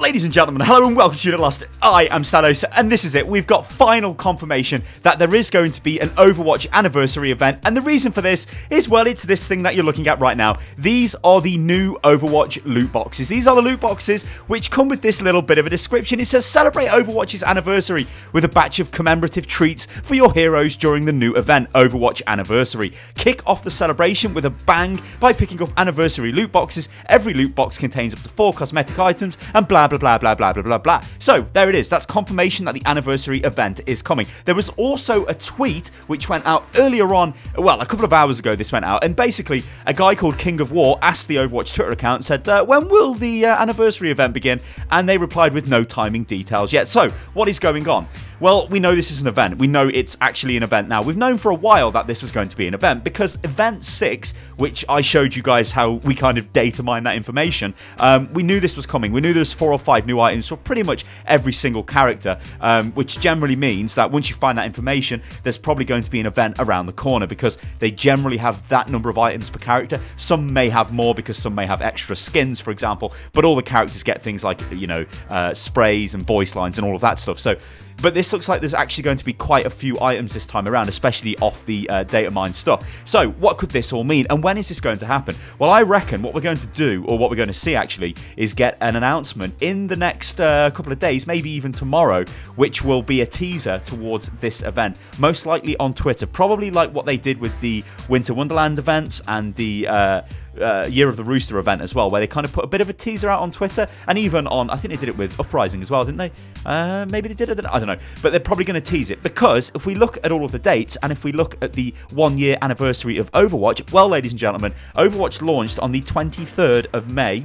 Ladies and gentlemen, hello and welcome to Unit Lost. I am S-ATAIII, and this is it. We've got final confirmation that there is going to be an Overwatch anniversary event, and the reason for this is, well, it's this thing that you're looking at right now. These are the new Overwatch loot boxes. These are the loot boxes which come with this little bit of a description. It says, celebrate Overwatch's anniversary with a batch of commemorative treats for your heroes during the new event, Overwatch Anniversary. Kick off the celebration with a bang by picking up anniversary loot boxes. Every loot box contains up to 4 cosmetic items and blah blah blah blah blah blah blah blah. So there it is. That's confirmation that the anniversary event is coming. There was also a tweet which went out earlier on, well, a couple of hours ago this went out, and basically a guy called King of War asked the Overwatch Twitter account, said, when will the anniversary event begin? And they replied with no timing details yet. So what is going on? Well, we know this is an event. We know it's actually an event now. We've known for a while that this was going to be an event because Event 6, which I showed you guys how we kind of data mine that information, we knew this was coming. We knew there was 4 or 5 new items for pretty much every single character, which generally means that once you find that information, there's probably going to be an event around the corner because they generally have that number of items per character. Some may have more because some may have extra skins, for example, but all the characters get things like, you know, sprays and voice lines and all of that stuff. So, but this looks like there's actually going to be quite a few items this time around, especially off the data mine stuff. So what could this all mean, and when is this going to happen? Well, I reckon what we're going to do, or what we're going to see actually, is get an announcement in the next couple of days, maybe even tomorrow, which will be a teaser towards this event. Most likely on Twitter, probably like what they did with the Winter Wonderland events and the Year of the Rooster event as well, where they kind of put a bit of a teaser out on Twitter, and even on, I think they did it with Uprising as well, didn't they? Maybe they did it, I don't know, but they're probably going to tease it, because if we look at all of the dates, and if we look at the 1-year anniversary of Overwatch, well, ladies and gentlemen, Overwatch launched on the 23rd of May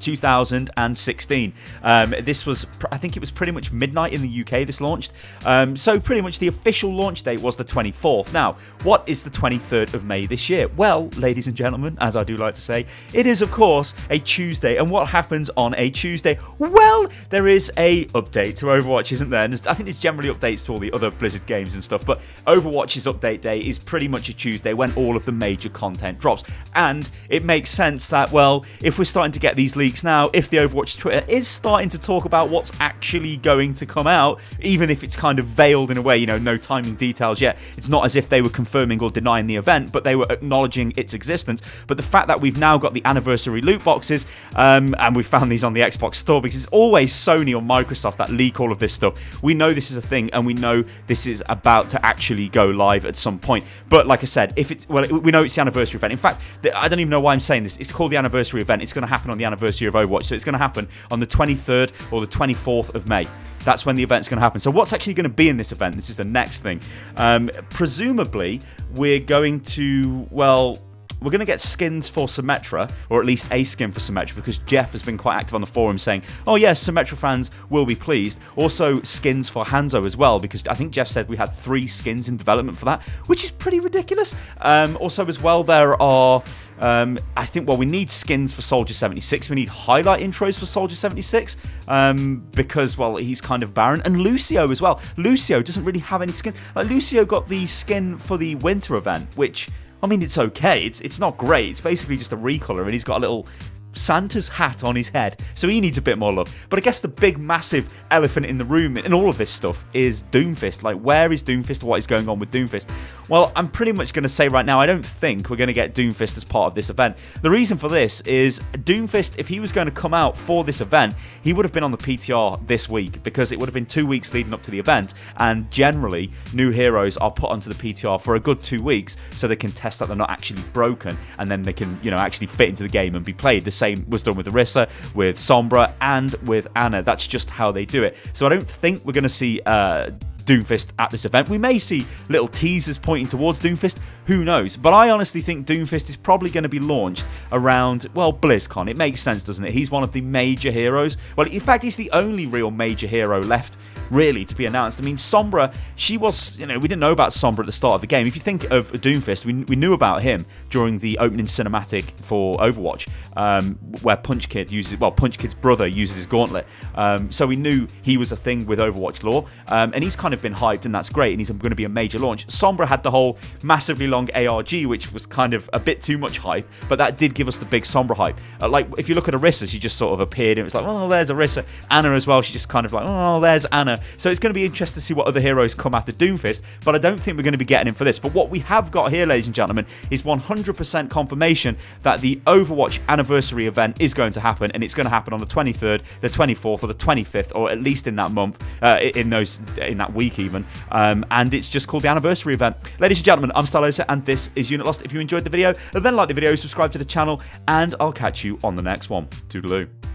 2016. This was, I think it was pretty much midnight in the UK this launched, so pretty much the official launch date was the 24th. Now, what is the 23rd of May this year? Well, ladies and gentlemen, as I do like to say, it is of course a Tuesday, and what happens on a Tuesday? Well, there is a update to Overwatch, isn't there? And I think there's generally updates to all the other Blizzard games and stuff, but Overwatch's update day is pretty much a Tuesday when all of the major content drops, and it makes sense that, well, if we're starting to get these leaks now, if the Overwatch Twitter is starting to talk about what's actually going to come out, even if it's kind of veiled in a way, you know, no timing details yet, it's not as if they were confirming or denying the event, but they were acknowledging its existence. But the fact that we've now got the anniversary loot boxes, and we found these on the Xbox store, because it's always Sony or Microsoft that leak all of this stuff. We know this is a thing, and we know this is about to actually go live at some point. But like I said, if it's, well, we know it's the anniversary event. In fact, I don't even know why I'm saying this. It's called the anniversary event. It's going to happen on the anniversary of Overwatch, so it's going to happen on the 23rd or the 24th of May. That's when the event's going to happen. So what's actually going to be in this event? This is the next thing. Presumably, we're going to, well, we're going to get skins for Symmetra, or at least a skin for Symmetra, because Jeff has been quite active on the forum saying, oh yes, Symmetra fans will be pleased. Also skins for Hanzo as well, because I think Jeff said we had 3 skins in development for that, which is pretty ridiculous. Also as well, there are, I think, well, we need skins for Soldier 76. We need highlight intros for Soldier 76, because, well, he's kind of barren. And Lucio as well. Lucio doesn't really have any skins. Like, Lucio got the skin for the winter event, which, I mean, it's okay. It's not great. It's basically just a recolor, and he's got a little Santa's hat on his head, so he needs a bit more love. But I guess the big massive elephant in the room in all of this stuff is Doomfist. Like, where is Doomfist? What is going on with Doomfist? Well, I'm pretty much going to say right now, I don't think we're going to get Doomfist as part of this event. The reason for this is Doomfist, if he was going to come out for this event, he would have been on the PTR this week, because it would have been 2 weeks leading up to the event, and generally new heroes are put onto the PTR for a good 2 weeks so they can test that they're not actually broken, and then they can, you know, actually fit into the game and be played. The same was done with Orisa, with Sombra, and with Anna. That's just how they do it. So I don't think we're going to see Doomfist at this event. We may see little teasers pointing towards Doomfist, who knows, but I honestly think Doomfist is probably going to be launched around, well, BlizzCon. It makes sense, doesn't it? He's one of the major heroes. Well, in fact, he's the only real major hero left really, to be announced. I mean, Sombra, she was, we didn't know about Sombra at the start of the game. If you think of Doomfist, we knew about him during the opening cinematic for Overwatch, where Punch Kid's brother uses his gauntlet. So we knew he was a thing with Overwatch lore, and he's kind of been hyped, and that's great, and he's going to be a major launch. Sombra had the whole massively long ARG, which was kind of a bit too much hype, but that did give us the big Sombra hype. Like, if you look at Orisa, she just sort of appeared, and it was like, oh, there's Orisa. Anna as well, she just kind of like, oh, there's Anna. So it's going to be interesting to see what other heroes come after Doomfist, but I don't think we're going to be getting him for this. But what we have got here, ladies and gentlemen, is 100% confirmation that the Overwatch anniversary event is going to happen, and it's going to happen on the 23rd, the 24th, or the 25th, or at least in that month, in that week even, and it's just called the anniversary event. Ladies and gentlemen, I'm Stylosa, and this is Unit Lost. If you enjoyed the video, then like the video, subscribe to the channel, and I'll catch you on the next one. Toodaloo.